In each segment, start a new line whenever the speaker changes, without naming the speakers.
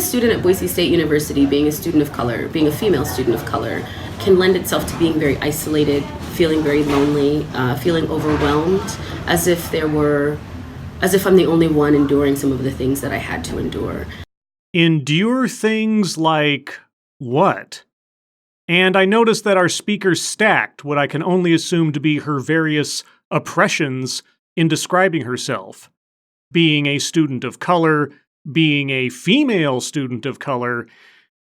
student at Boise State University, being a student of color, being a female student of color, can lend itself to being very isolated, feeling very lonely, feeling overwhelmed, as if I'm the only one enduring some of the things that I had to endure.
Endure things like what? And I noticed that our speaker stacked what I can only assume to be her various oppressions in describing herself. Being a student of color, being a female student of color.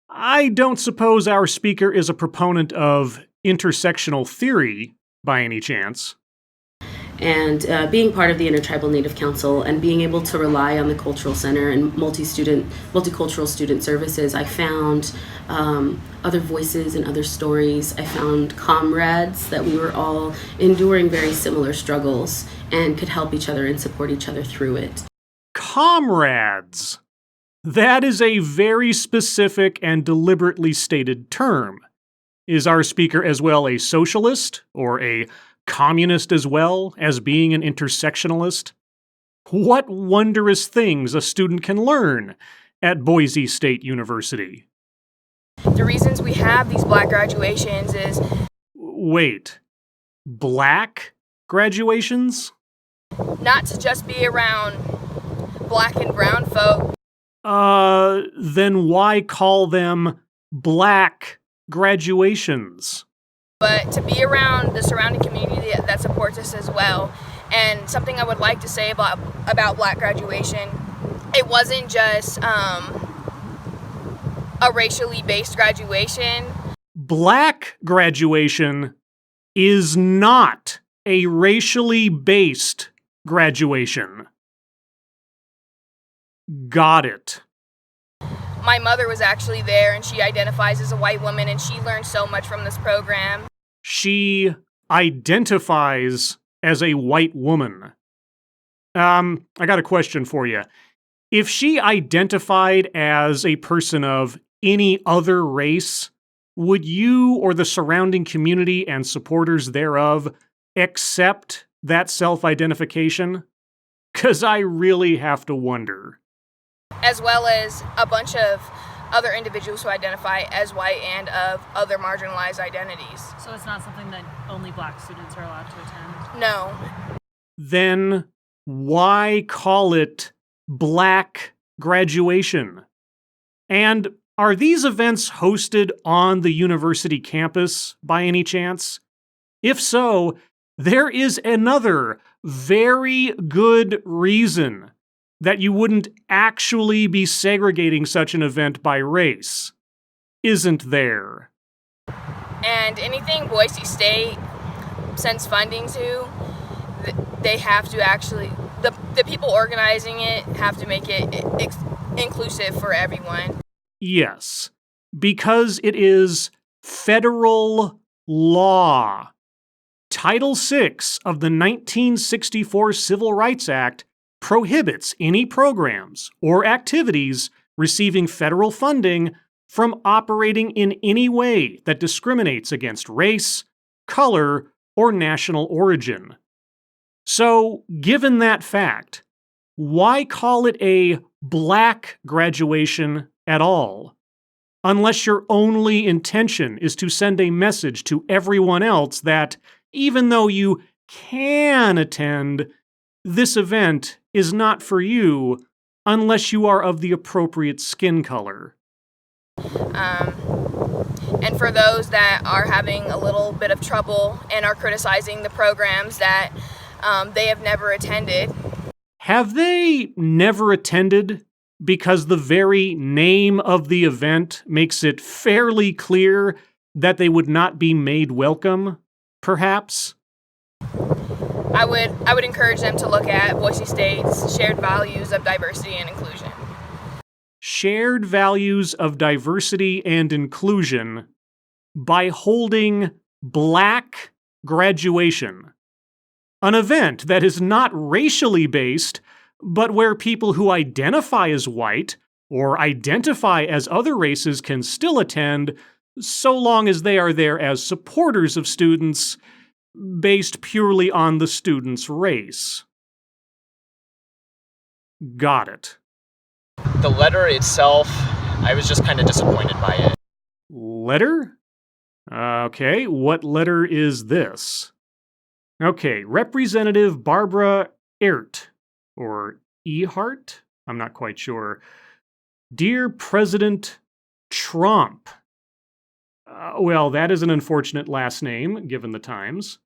I don't suppose our speaker is a proponent of intersectional theory by any chance.
And being part of the Intertribal Native Council and being able to rely on the Cultural Center and multicultural student services, I found other voices and other stories. I found comrades that we were all enduring very similar struggles and could help each other and support each other through it.
Comrades. That is a very specific and deliberately stated term. Is our speaker as well a socialist or a communist as well as being an intersectionalist? What wondrous things a student can learn at Boise State University.
The reasons we have these Black graduations is...
Wait, Black graduations?
Not to just be around Black and brown folk.
Then why call them Black graduations?
But to be around the surrounding community that supports us as well. And something I would like to say about Black graduation, it wasn't just a racially based graduation.
Black graduation is not a racially based graduation. Got it.
My mother was actually there, and she identifies as a white woman, and she learned so much from this program.
She identifies as a white woman. I got a question for you. If she identified as a person of any other race, would you or the surrounding community and supporters thereof accept that self-identification? 'Cause I really have to wonder.
As well as a bunch of other individuals who identify as white and of other marginalized identities.
So it's not something that only Black students are allowed to attend?
No.
Then why call it Black graduation? And are these events hosted on the university campus by any chance? If so, there is another very good reason that you wouldn't actually be segregating such an event by race, isn't there?
And anything Boise State sends funding to, they have to actually, the people organizing it have to make it inclusive for everyone.
Yes, because it is federal law. Title VI of the 1964 Civil Rights Act prohibits any programs or activities receiving federal funding from operating in any way that discriminates against race, color, or national origin. So, given that fact, why call it a Black graduation at all? Unless your only intention is to send a message to everyone else that, even though you can attend, this event is not for you unless you are of the appropriate skin color.
And for those that are having a little bit of trouble and are criticizing the programs that they have never attended.
Have they never attended because the very name of the event makes it fairly clear that they would not be made welcome, perhaps?
I would encourage them to look at Boise State's shared values of diversity and inclusion.
Shared values of diversity and inclusion by holding Black graduation, an event that is not racially based, but where people who identify as white or identify as other races can still attend, so long as they are there as supporters of students based purely on the student's race. Got it.
The letter itself I was just kind of disappointed by it.
Letter? Okay, what letter is this? Okay, Representative Barbara Ehrt, or Ehart? I'm not quite sure. Dear President Trump. Well, that is an unfortunate last name, given the times.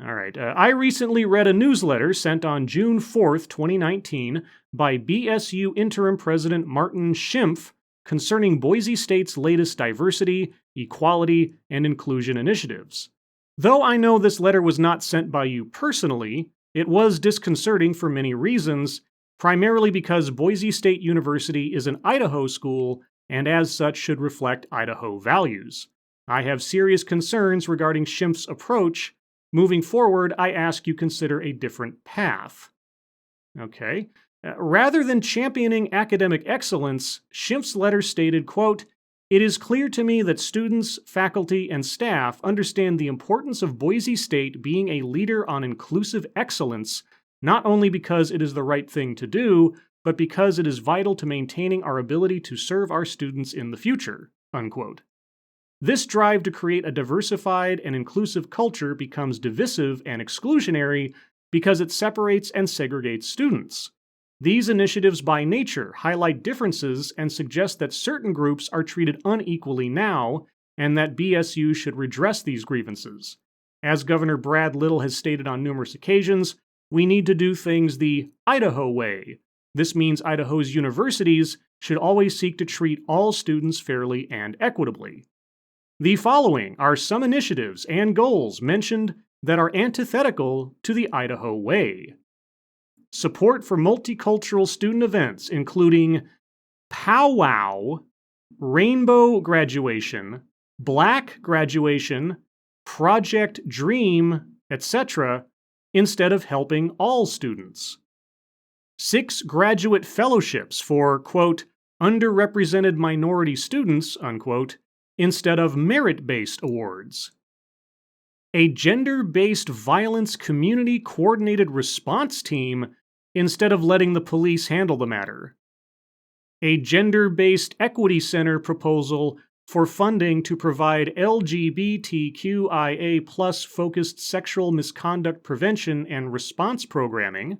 All right. I recently read a newsletter sent on June 4th, 2019, by BSU Interim President Martin Schimpf concerning Boise State's latest diversity, equality, and inclusion initiatives. Though I know this letter was not sent by you personally, it was disconcerting for many reasons, primarily because Boise State University is an Idaho school and as such should reflect Idaho values. I have serious concerns regarding Schimpf's approach. Moving forward, I ask you consider a different path. Okay. Rather than championing academic excellence, Schimpf's letter stated, quote, "It is clear to me that students, faculty, and staff understand the importance of Boise State being a leader on inclusive excellence, not only because it is the right thing to do, but because it is vital to maintaining our ability to serve our students in the future," unquote. This drive to create a diversified and inclusive culture becomes divisive and exclusionary because it separates and segregates students. These initiatives by nature highlight differences and suggest that certain groups are treated unequally now, and that BSU should redress these grievances. As Governor Brad Little has stated on numerous occasions, we need to do things the Idaho way. This means Idaho's universities should always seek to treat all students fairly and equitably. The following are some initiatives and goals mentioned that are antithetical to the Idaho way. Support for multicultural student events, including powwow, rainbow graduation, black graduation, Project Dream, etc., instead of helping all students. 6 graduate fellowships for, quote, underrepresented minority students, unquote, instead of merit-based awards. A gender-based violence community coordinated response team instead of letting the police handle the matter. A gender-based equity center proposal for funding to provide LGBTQIA+ focused sexual misconduct prevention and response programming.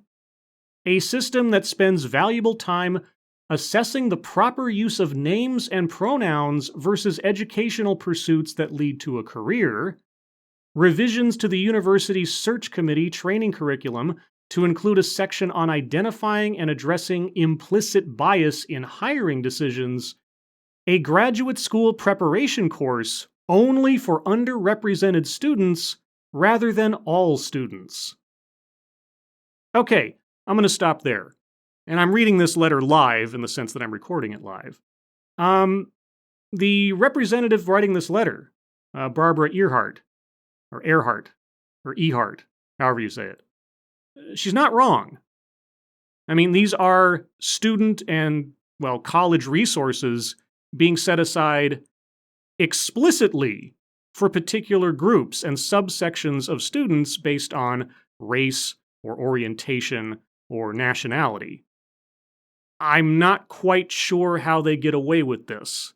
A system that spends valuable time assessing the proper use of names and pronouns versus educational pursuits that lead to a career. Revisions to the university's search committee training curriculum to include a section on identifying and addressing implicit bias in hiring decisions. A graduate school preparation course only for underrepresented students rather than all students. Okay, I'm going to stop there. And I'm reading this letter live in the sense that I'm recording it live. The representative writing this letter, Barbara Ehart, however you say it, she's not wrong. I mean, these are student and, college resources being set aside explicitly for particular groups and subsections of students based on race or orientation or nationality. I'm not quite sure how they get away with this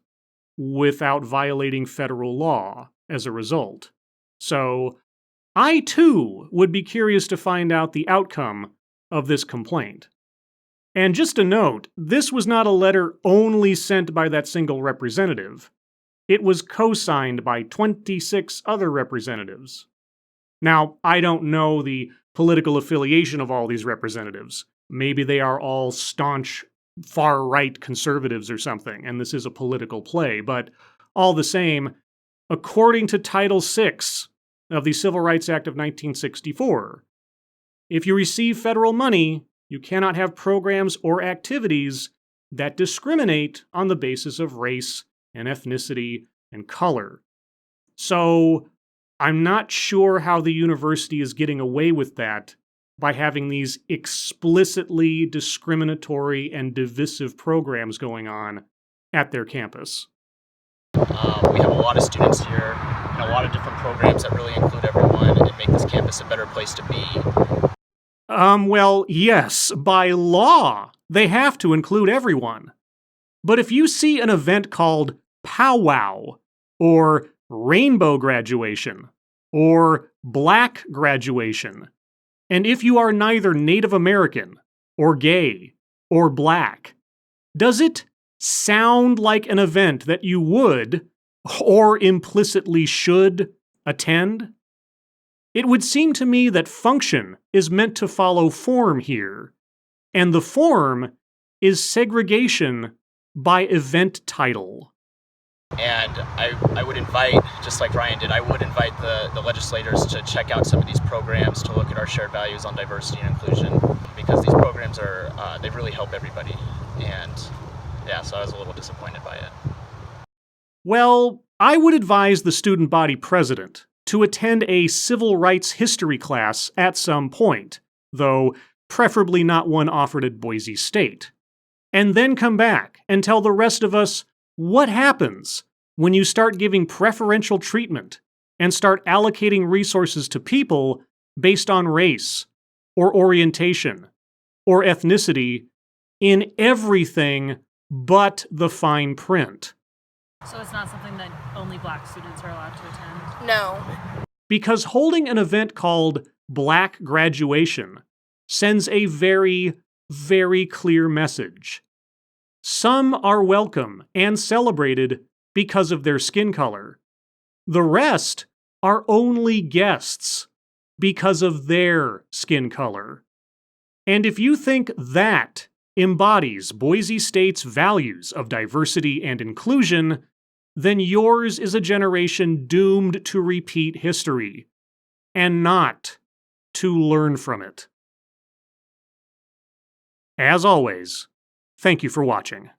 without violating federal law as a result. So, I too would be curious to find out the outcome of this complaint. And just a note, this was not a letter only sent by that single representative. It was co-signed by 26 other representatives. Now, I don't know the political affiliation of all these representatives. Maybe they are all staunch far-right conservatives or something, and this is a political play, but all the same, according to Title VI of the Civil Rights Act of 1964, if you receive federal money, you cannot have programs or activities that discriminate on the basis of race and ethnicity and color. So, I'm not sure how the university is getting away with that by having these explicitly discriminatory and divisive programs going on at their campus.
We have a lot of students here and a lot of different programs that really include everyone and make this campus a better place to be.
Yes, by law, they have to include everyone. But if you see an event called powwow, or rainbow graduation, or black graduation, and if you are neither Native American, or gay, or black, does it sound like an event that you would, or implicitly should, attend? It would seem to me that function is meant to follow form here, and the form is segregation by event title.
And I would invite, just like Ryan did, I would invite the legislators to check out some of these programs, to look at our shared values on diversity and inclusion, because these programs are, they really help everybody. And yeah, so I was a little disappointed by it.
Well, I would advise the student body president to attend a civil rights history class at some point, though preferably not one offered at Boise State, and then come back and tell the rest of us what happens when you start giving preferential treatment and start allocating resources to people based on race, or orientation, or ethnicity in everything but the fine print.
So it's not something that only black students are allowed to attend?
No.
Because holding an event called Black Graduation sends a very, very clear message. Some are welcome and celebrated because of their skin color. The rest are only guests because of their skin color. And if you think that embodies Boise State's values of diversity and inclusion, then yours is a generation doomed to repeat history, and not to learn from it. As always, thank you for watching.